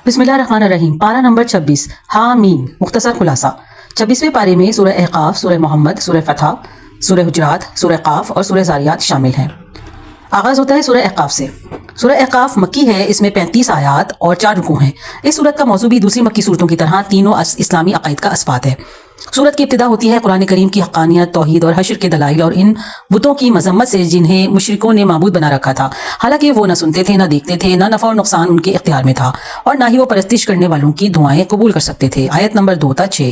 بسم اللہ الرحمن الرحیم۔ پارہ نمبر 26 حامیم۔ مختصر خلاصہ 26ویں پارے میں سورہ احقاف، سورہ محمد، سورہ فتح، سورہ حجرات، سورہ قاف اور سورہ زاریات شامل ہیں۔ آغاز ہوتا ہے سورہ احقاف سے۔ سورہ احقاف مکی ہے، اس میں 35 آیات اور 4 رکوع ہیں۔ اس سورت کا موضوع بھی دوسری مکی صورتوں کی طرح تینوں اسلامی عقائد کا اثبات ہے۔ سورت کی ابتدا ہوتی ہے قرآن کریم کی حقانیت، توحید اور حشر کے دلائل اور ان بتوں کی مذمت سے جنہیں مشرکوں نے معبود بنا رکھا تھا، حالانکہ وہ نہ سنتے تھے، نہ دیکھتے تھے، نہ نفع اور نقصان ان کے اختیار میں تھا، اور نہ ہی وہ پرستش کرنے والوں کی دعائیں قبول کر سکتے تھے۔ آیت نمبر 2 تا 6۔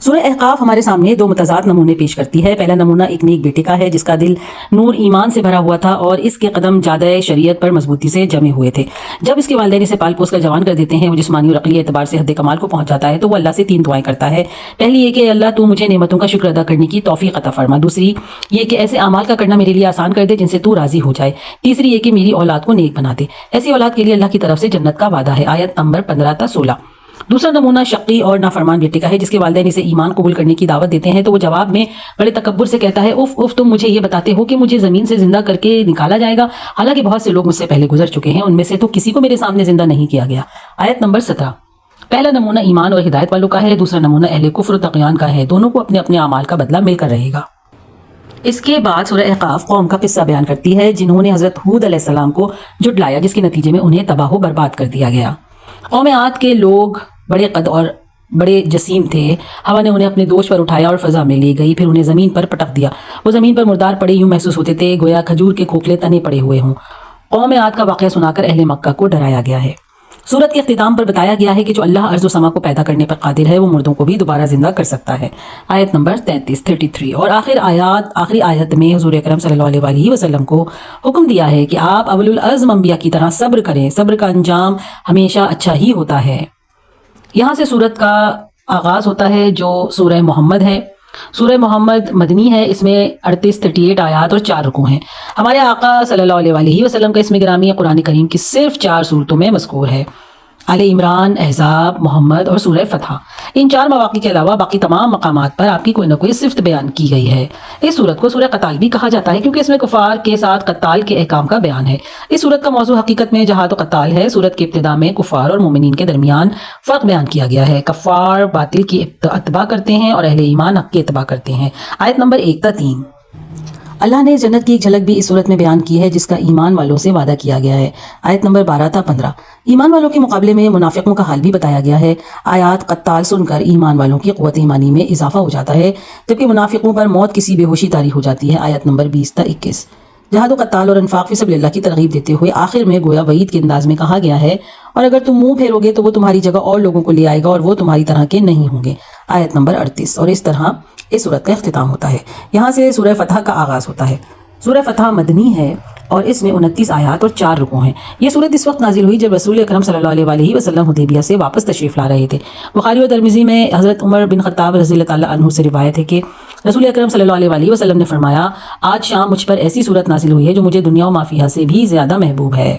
سورہ احقاف ہمارے سامنے 2 متضاد نمونے پیش کرتی ہے۔ پہلا نمونہ ایک نیک بیٹے کا ہے جس کا دل نور ایمان سے بھرا ہوا تھا اور اس کے قدم جادہ شریعت پر مضبوطی سے جمے ہوئے تھے۔ جب اس کے والدین اسے پال پوس کر جوان کر دیتے ہیں، وہ جسمانی اور عقلی اعتبار سے حد کمال کو پہنچ جاتا ہے، تو وہ اللہ سے 3 دعائیں کرتا ہے۔ پہلی یہ کہ اللہ تو مجھے نعمتوں کا شکر ادا کرنے کی توفیق عطا فرما۔ دوسری یہ کہ ایسے اعمال کا کرنا میرے لیے آسان کر دے جن سے تو راضی ہو جائے۔ تیسری یہ کہ میری اولاد کو نیک بنا دے۔ ایسی اولاد کے لیے اللہ کی طرف سے جنت کا وعدہ ہے۔ آیت نمبر 15 تا 16۔ دوسرا نمونہ شقی اور نافرمان بیٹے کا ہے جس کے والدین اسے ایمان قبول کرنے کی دعوت دیتے ہیں، تو وہ جواب میں بڑے تکبر سے کہتا ہے، اف اف، تم مجھے یہ بتاتے ہو کہ مجھے زمین سے زندہ کر کے نکالا جائے گا، حالانکہ بہت سے لوگ مجھ سے پہلے گزر چکے ہیں، ان میں سے تو کسی کو میرے سامنے زندہ نہیں کیا گیا۔ آیت نمبر 17۔ پہلا نمونہ ایمان اور ہدایت والوں کا ہے، دوسرا نمونہ اہل کفر و طغیان کا ہے۔ دونوں کو اپنے اپنے اعمال کا بدلہ مل کر رہے گا۔ اس کے بعد سورہ احقاف قوم کا قصہ بیان کرتی ہے جنہوں نے حضرت ہود علیہ السلام کو جھٹلایا، جس کے نتیجے میں انہیں تباہ و برباد کر دیا گیا۔ قوم عاد کے لوگ بڑے قد اور بڑے جسیم تھے۔ ہوا نے انہیں اپنے دوش پر اٹھایا اور فضا میں لے گئی، پھر انہیں زمین پر پٹک دیا۔ وہ زمین پر مردار پڑے یوں محسوس ہوتے تھے گویا کھجور کے کھوکھلے تنے پڑے ہوئے ہوں۔ قوم عاد کا واقعہ سنا کر اہل مکہ کو ڈرایا گیا ہے۔ سورت کے اختتام پر بتایا گیا ہے کہ جو اللہ ارض و سما کو پیدا کرنے پر قادر ہے، وہ مردوں کو بھی دوبارہ زندہ کر سکتا ہے۔ آیت نمبر 33 اور آخری آیت میں حضور اکرم صلی اللہ علیہ وسلم کو حکم دیا ہے کہ آپ اول العزم انبیاء کی طرح صبر کریں، صبر کا انجام ہمیشہ اچھا ہی ہوتا ہے۔ یہاں سے سورت کا آغاز ہوتا ہے جو سورہ محمد ہے۔ سورہ محمد مدنی ہے، اس میں 38 آیات اور 4 رکوع ہیں۔ ہمارے آقا صلی اللہ علیہ وسلم کا اسم گرامی قرآن کریم کی صرف 4 صورتوں میں مذکور ہے: آل عمران، احزاب، محمد اور سورہ فتح۔ ان 4 مواقع کے علاوہ باقی تمام مقامات پر آپ کی کوئی نہ کوئی صفت بیان کی گئی ہے۔ اس سورت کو سورہ قتال بھی کہا جاتا ہے کیونکہ اس میں کفار کے ساتھ قتال کے احکام کا بیان ہے۔ اس سورت کا موضوع حقیقت میں جہاد و قتال ہے۔ سورت کی ابتدا میں کفار اور مومنین کے درمیان فرق بیان کیا گیا ہے۔ کفار باطل کی اتباع کرتے ہیں اور اہل ایمان حق کی اتباع کرتے ہیں۔ آیت نمبر 1 تا 3۔ اللہ نے جنت کی ایک جھلک بھی اس صورت میں بیان کی ہے جس کا ایمان والوں سے وعدہ کیا گیا ہے۔ آیت نمبر 12 تا 15۔ ایمان والوں کے مقابلے میں منافقوں کا حال بھی بتایا گیا ہے۔ آیات قتال سن کر ایمان والوں کی قوت ایمانی میں اضافہ ہو جاتا ہے، جبکہ منافقوں پر موت کسی بے ہوشی طاری ہو جاتی ہے۔ آیت نمبر 20 تا 21۔ جہاد و قتال اور انفاق فی سبیل اللہ کی ترغیب دیتے ہوئے آخر میں گویا وعید کے انداز میں کہا گیا ہے، اور اگر تم منہ پھیرو گے تو وہ تمہاری جگہ اور لوگوں کو لے آئے گا اور وہ تمہاری طرح کے نہیں ہوں گے۔ آیت نمبر 38۔ اور اس طرح اس سورت کا اختتام ہوتا ہے۔ یہاں سے سورہ فتح کا آغاز ہوتا ہے۔ سورہ فتح مدنی ہے اور اس میں 29 آیات اور 4 رکوع ہیں۔ یہ سورت اس وقت نازل ہوئی جب رسول اکرم صلی اللہ علیہ وسلم حدیبیہ سے واپس تشریف لا رہے تھے۔ بخاری اور ترمذی میں حضرت عمر بن خطاب رضی اللہ تعالیٰ عنہ سے روایت ہے کہ رسول اکرم صلی اللہ علیہ وسلم نے فرمایا، آج شام مجھ پر ایسی سورت نازل ہوئی ہے جو مجھے دنیا و ما فیہا سے بھی زیادہ محبوب ہے۔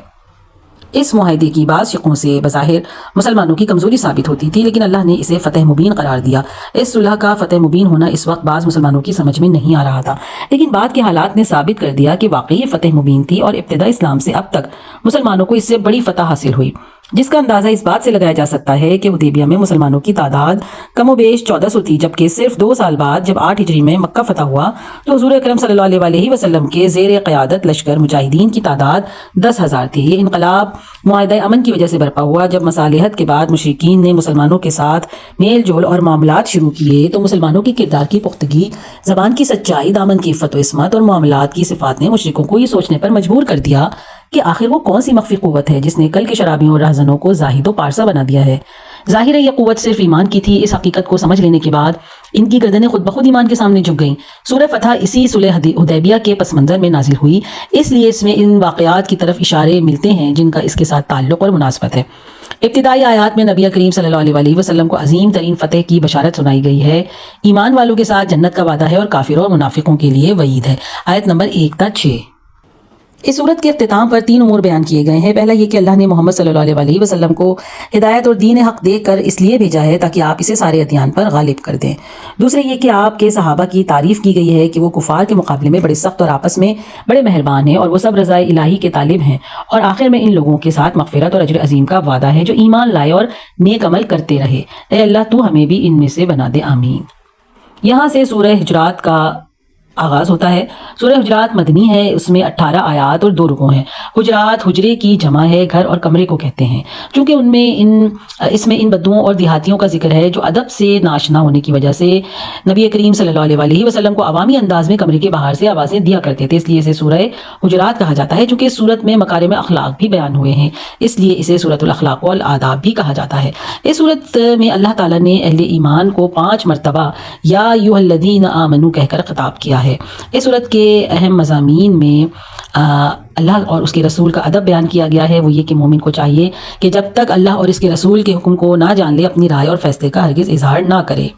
اس معاہدے کی بعض شقوں سے بظاہر مسلمانوں کی کمزوری ثابت ہوتی تھی، لیکن اللہ نے اسے فتح مبین قرار دیا۔ اس صلح کا فتح مبین ہونا اس وقت بعض مسلمانوں کی سمجھ میں نہیں آ رہا تھا، لیکن بعد کے حالات نے ثابت کر دیا کہ واقعی فتح مبین تھی اور ابتدا اسلام سے اب تک مسلمانوں کو اس سے بڑی فتح حاصل ہوئی، جس کا اندازہ اس بات سے لگایا جا سکتا ہے کہ حدیبیہ میں مسلمانوں کی تعداد کم و بیش 1400 تھی، جبکہ صرف 2 سال بعد جب 8 ہجری میں مکہ فتح ہوا تو حضور اکرم صلی اللہ علیہ وسلم کے زیر قیادت لشکر مجاہدین کی تعداد 10,000 تھی۔ یہ انقلاب معاہدہ امن کی وجہ سے برپا ہوا۔ جب مصالحت کے بعد مشرکین نے مسلمانوں کے ساتھ میل جول اور معاملات شروع کیے تو مسلمانوں کی کردار کی پختگی، زبان کی سچائی، دامن کی عفت و عصمت اور معاملات کی صفات نے مشرکوں کو یہ سوچنے پر مجبور کر دیا کہ آخر وہ کون سی مخفی قوت ہے جس نے کل کے شرابیوں اور رہزنوں کو زاہد و پارسا بنا دیا ہے۔ ظاہر ہے یہ قوت صرف ایمان کی تھی۔ اس حقیقت کو سمجھ لینے کے بعد ان کی گردنیں خود بخود ایمان کے سامنے جھک گئیں۔ سورہ فتح اسی صلح حدیبیہ کے پس منظر میں نازل ہوئی، اس لیے اس میں ان واقعات کی طرف اشارے ملتے ہیں جن کا اس کے ساتھ تعلق اور مناسبت ہے۔ ابتدائی آیات میں نبی کریم صلی اللہ علیہ وسلم کو عظیم ترین فتح کی بشارت سنائی گئی ہے۔ ایمان والوں کے ساتھ جنت کا وعدہ ہے اور کافروں اور منافقوں کے لیے وعید ہے۔ آیت نمبر 1 تا 6۔ اس صورت کے اختتام پر 3 امور بیان کیے گئے ہیں۔ پہلا یہ کہ اللہ نے محمد صلی اللہ علیہ وسلم کو ہدایت اور دین حق دے کر اس لیے بھیجا ہے تاکہ آپ اسے سارے ادیان پر غالب کر دیں۔ دوسرے یہ کہ آپ کے صحابہ کی تعریف کی گئی ہے کہ وہ کفار کے مقابلے میں بڑے سخت اور آپس میں بڑے مہربان ہیں اور وہ سب رضا الہی کے طالب ہیں، اور آخر میں ان لوگوں کے ساتھ مغفرت اور اجر عظیم کا وعدہ ہے جو ایمان لائے اور نیک عمل کرتے رہے۔ اے اللہ تو ہمیں بھی ان میں سے بنا دے، آمین۔ یہاں سے سورہ حجرات کا آغاز ہوتا ہے۔ سورہ حجرات مدنی ہے، اس میں 18 آیات اور 2 رکوع ہیں۔ حجرات حجرے کی جمع ہے، گھر اور کمرے کو کہتے ہیں، چونکہ اس میں ان بدوؤں اور دیہاتیوں کا ذکر ہے جو ادب سے ناشنا ہونے کی وجہ سے نبی کریم صلی اللہ علیہ وسلم کو عوامی انداز میں کمرے کے باہر سے آوازیں دیا کرتے تھے، اس لیے اسے سورہ حجرات کہا جاتا ہے۔ چونکہ اس سورت میں مکارم اخلاق بھی بیان ہوئے ہیں، اس لیے اسے سورۃ الاخلاق والآداب بھی کہا جاتا ہے۔ اس سورت میں اللہ تعالیٰ نے اہل ایمان کو 5 مرتبہ یا ایھا الذین آمنوا کہہ کر خطاب کیا ہے۔ اس صورت کے اہم مضامین میں اللہ اور اس کے رسول کا ادب بیان کیا گیا ہے۔ وہ یہ کہ مومن کو چاہیے کہ جب تک اللہ اور اس کے رسول کے حکم کو نہ جان لے اپنی رائے اور فیصلے کا ہرگز اظہار نہ کرے۔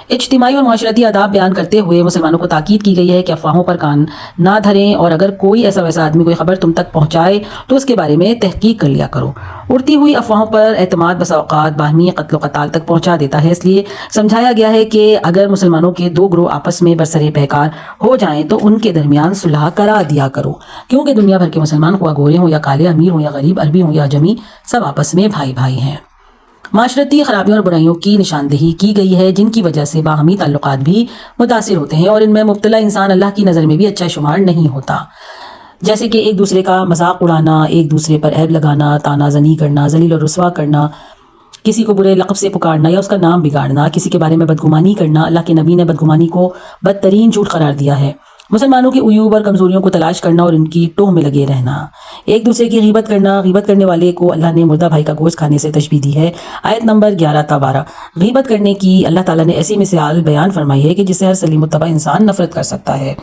اجتماعی اور معاشرتی آداب بیان کرتے ہوئے مسلمانوں کو تاکید کی گئی ہے کہ افواہوں پر کان نہ دھریں، اور اگر کوئی ایسا ویسا آدمی کوئی خبر تم تک پہنچائے تو اس کے بارے میں تحقیق کر لیا کرو۔ اڑتی ہوئی افواہوں پر اعتماد بسا اوقات باہمی قتل و قتال تک پہنچا دیتا ہے، اس لیے سمجھایا گیا ہے کہ اگر مسلمانوں کے 2 گروہ آپس میں برسر پیکار ہو جائیں تو ان کے درمیان صلح کرا دیا کرو، کیونکہ دنیا بھر کے مسلمان خواہ گورے ہوں یا کالے، امیر ہوں یا غریب، عربی ہوں یا اجمی، سب آپس میں بھائی بھائی ہیں۔ معاشرتی خرابیوں اور برائیوں کی نشاندہی کی گئی ہے جن کی وجہ سے باہمی تعلقات بھی متاثر ہوتے ہیں، اور ان میں مبتلا انسان اللہ کی نظر میں بھی اچھا شمار نہیں ہوتا، جیسے کہ ایک دوسرے کا مذاق اڑانا، ایک دوسرے پر عیب لگانا، تانا زنی کرنا، ذلیل اور رسوا کرنا، کسی کو برے لقب سے پکارنا یا اس کا نام بگاڑنا، کسی کے بارے میں بدگمانی کرنا۔ اللہ کے نبی نے بدگمانی کو بدترین جھوٹ قرار دیا ہے۔ مسلمانوں کی عیوب اور کمزوریوں کو تلاش کرنا اور ان کی ٹوہ میں لگے رہنا، ایک دوسرے کی غیبت کرنا۔ غیبت کرنے والے کو اللہ نے مردہ بھائی کا گوشت کھانے سے تشبیہ دی ہے، آیت نمبر 11 تا 12۔ غیبت کرنے کی اللہ تعالیٰ نے ایسی مثال بیان فرمائی ہے کہ جس سے ہر سلیم متبع انسان نفرت کر سکتا ہے۔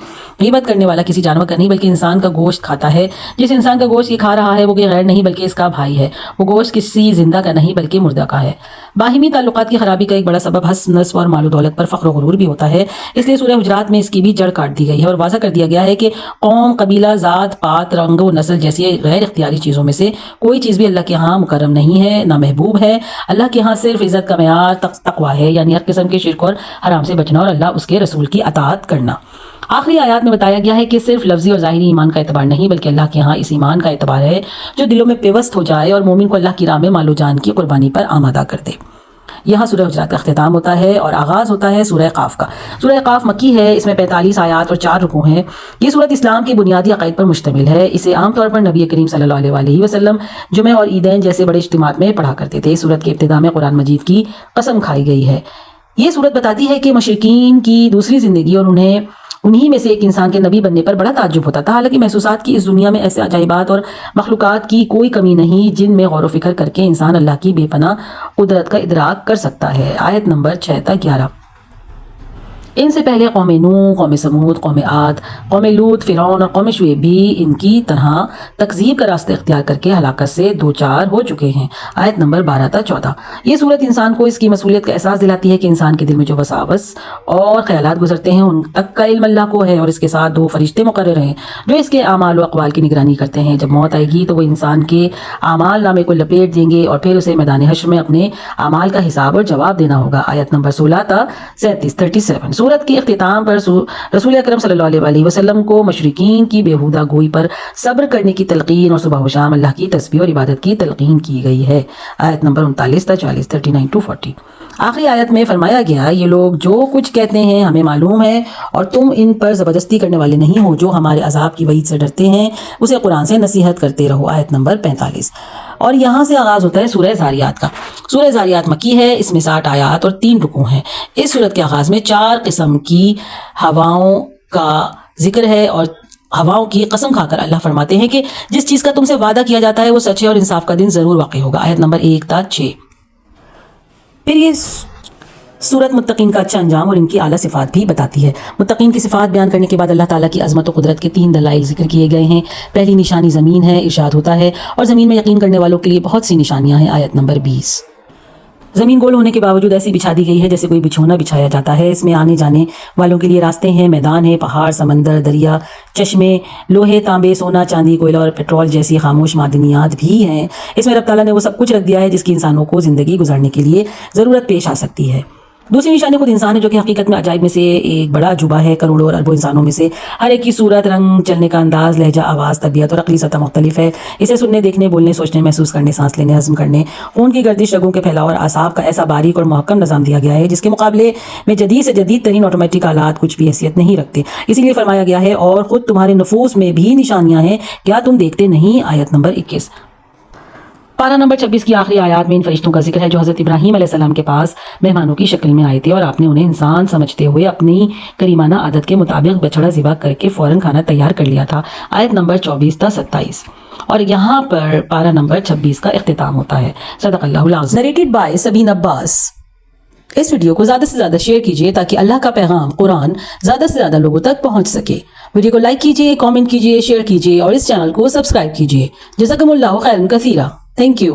غیبت کرنے والا کسی جانور کا نہیں بلکہ انسان کا گوشت کھاتا ہے۔ جس انسان کا گوشت یہ کھا رہا ہے وہ کہ غیر نہیں بلکہ اس کا بھائی ہے، وہ گوشت کسی زندہ کا نہیں بلکہ مردہ کا ہے۔ باہمی تعلقات کی خرابی کا ایک بڑا سبب حسد، نسب اور مال و دولت پر فخر و غرور بھی ہوتا ہے، اس لیے سورہ حجرات میں اس کی بھی جڑ کاٹ دی گئی ہے اور واضح کر دیا گیا ہے کہ قوم، قبیلہ، ذات پات، رنگ و نسل جیسی غیر اختیاری چیزوں میں سے کوئی چیز بھی اللہ کے ہاں مکرم نہیں ہے، نہ محبوب ہے۔ اللہ کے ہاں صرف عزت کا معیار تقویٰ ہے، یعنی ہر قسم کے شرک اور حرام سے بچنا اور اللہ اس کے رسول کی اطاعت کرنا۔ آخری آیات میں بتایا گیا ہے کہ صرف لفظی اور ظاہری ایمان کا اعتبار نہیں بلکہ اللہ کے ہاں اس ایمان کا اعتبار ہے جو دلوں میں پیوست ہو جائے اور مومن کو اللہ کی راہ میں مال و جان کی قربانی پر آمادہ کر دے۔ یہاں سورہ حجرات کا اختتام ہوتا ہے اور آغاز ہوتا ہے سورہ قاف کا۔ سورہ قاف مکی ہے، اس میں 45 آیات اور 4 رکوع ہیں۔ یہ سورت اسلام کے بنیادی عقائد پر مشتمل ہے۔ اسے عام طور پر نبی کریم صلی اللہ علیہ وسلم جمعہ اور عیدین جیسے بڑے اجتماعات میں پڑھا کرتے تھے۔ اس سورت کے ابتدا میں قرآن مجید کی قسم کھائی گئی ہے۔ یہ سورت بتاتی ہے کہ مشرکین کی دوسری زندگی اور انہی میں سے ایک انسان کے نبی بننے پر بڑا تعجب ہوتا تھا، حالانکہ محسوسات کی اس دنیا میں ایسے عجائبات اور مخلوقات کی کوئی کمی نہیں جن میں غور و فکر کر کے انسان اللہ کی بے پناہ قدرت کا ادراک کر سکتا ہے۔ آیت نمبر 6 تا 11۔ ان سے پہلے قوم نوح، قوم سمود، قوم عاد، قوم لوط، فرعون اور قوم شعیب بھی ان کی طرح تکذیب کا راستہ اختیار کر کے ہلاکت سے دوچار ہو چکے ہیں۔ آیت نمبر 12 تا 14۔ یہ صورت انسان کو اس کی مسئولیت کا احساس دلاتی ہے کہ انسان کے دل میں جو وساوس اور خیالات گزرتے ہیں ان تک کا علم اللہ کو ہے، اور اس کے ساتھ 2 فرشتے مقرر ہیں جو اس کے اعمال و اقوال کی نگرانی کرتے ہیں۔ جب موت آئے گی تو وہ انسان کے اعمال نامے کو لپیٹ دیں گے اور پھر اسے میدان حشر میں اپنے اعمال کا حساب اور جواب دینا ہوگا۔ آیت نمبر 16 تا 37۔ سورت کے اختتام پر رسول اکرم صلی اللہ علیہ وسلم کو مشرکین کی بیہودہ گوئی پر صبر کرنے کی تلقین اور صبح و شام اللہ کی تسبیح اور عبادت کی تلقین کی گئی ہے۔ آیت نمبر 39 تا 40، 39 to 40۔ آخری آیت میں فرمایا گیا یہ لوگ جو کچھ کہتے ہیں ہمیں معلوم ہے اور تم ان پر زبردستی کرنے والے نہیں ہو، جو ہمارے عذاب کی وعید سے ڈرتے ہیں اسے قرآن سے نصیحت کرتے رہو۔ آیت نمبر 45۔ اور یہاں سے آغاز ہوتا ہے سورہ زاریات کا۔ سورہ زاریات مکی ہے، اس میں 60 آیات اور 3 رکوع ہیں۔ اس سورت کے آغاز میں 4 قسم کی ہواؤں کا ذکر ہے اور ہواؤں کی قسم کھا کر اللہ فرماتے ہیں کہ جس چیز کا تم سے وعدہ کیا جاتا ہے وہ سچ ہے اور انصاف کا دن ضرور واقع ہوگا۔ آیت نمبر 1 تا 6۔ پھر یہ سورت متقین کا اچھا انجام اور ان کی اعلیٰ صفات بھی بتاتی ہے۔ متقین کی صفات بیان کرنے کے بعد اللہ تعالیٰ کی عظمت و قدرت کے 3 دلائل ذکر کیے گئے ہیں۔ پہلی نشانی زمین ہے، ارشاد ہوتا ہے اور زمین میں یقین کرنے والوں کے لیے بہت سی نشانیاں ہیں۔ آیت نمبر 20۔ زمین گول ہونے کے باوجود ایسی بچھا دی گئی ہے جیسے کوئی بچھونا بچھایا جاتا ہے. اس میں آنے جانے والوں کے لیے راستے ہیں, میدان ہیں, پہاڑ, سمندر, دریا, چشمے, لوہے, تانبے, سونا, چاندی, کوئلہ اور پیٹرول جیسی خاموش معدنیات بھی ہیں. اس میں رب تعالیٰ نے وہ سب کچھ رکھ دیا ہے جس کی انسانوں کو زندگی گزارنے کے لیے ضرورت پیش آ سکتی ہے. دوسری نشانی خود انسان ہے جو کہ حقیقت میں عجائب میں سے ایک بڑا عجوبہ ہے. کروڑوں اور اربوں انسانوں میں سے ہر ایک کی صورت, رنگ, چلنے کا انداز, لہجہ, آواز, طبیعت اور عقلی سطح مختلف ہے. اسے سننے, دیکھنے, بولنے, سوچنے, محسوس کرنے, سانس لینے, ہضم کرنے, خون کی گردش, رگوں کے پھیلاؤ اور اعصاب کا ایسا باریک اور محکم نظام دیا گیا ہے جس کے مقابلے میں جدید سے جدید ترین آٹومیٹک آلات کچھ بھی حیثیت نہیں رکھتے. اسی لیے فرمایا گیا ہے اور خود تمہارے نفوس میں بھی نشانیاں ہیں, کیا تم دیکھتے نہیں؟ آیت نمبر 21. پارہ نمبر 26 کی آخری آیات میں ان فرشتوں کا ذکر ہے جو حضرت ابراہیم علیہ السلام کے پاس مہمانوں کی شکل میں آئے تھے اور آپ نے انہیں انسان سمجھتے ہوئے اپنی کریمانہ عادت کے مطابق بچڑا ذبح کر کے فوراً کھانا تیار کر لیا تھا. آیت نمبر 24 تا 27. اور یہاں پر پارہ نمبر 26 کا اختتام ہوتا ہے. صدق اللہ العظیم. Narrated by Sabeen Abbas. اس ویڈیو کو زیادہ سے زیادہ شیئر کیجیے تاکہ اللہ کا پیغام قرآن زیادہ سے زیادہ لوگوں تک پہنچ سکے. ویڈیو کو لائک کیجیے, کامنٹ کیجیے, شیئر کیجیے اور اس چینل کو سبسکرائب کیجیے. جزاکم اللہ خیرا کثیرا. Thank you.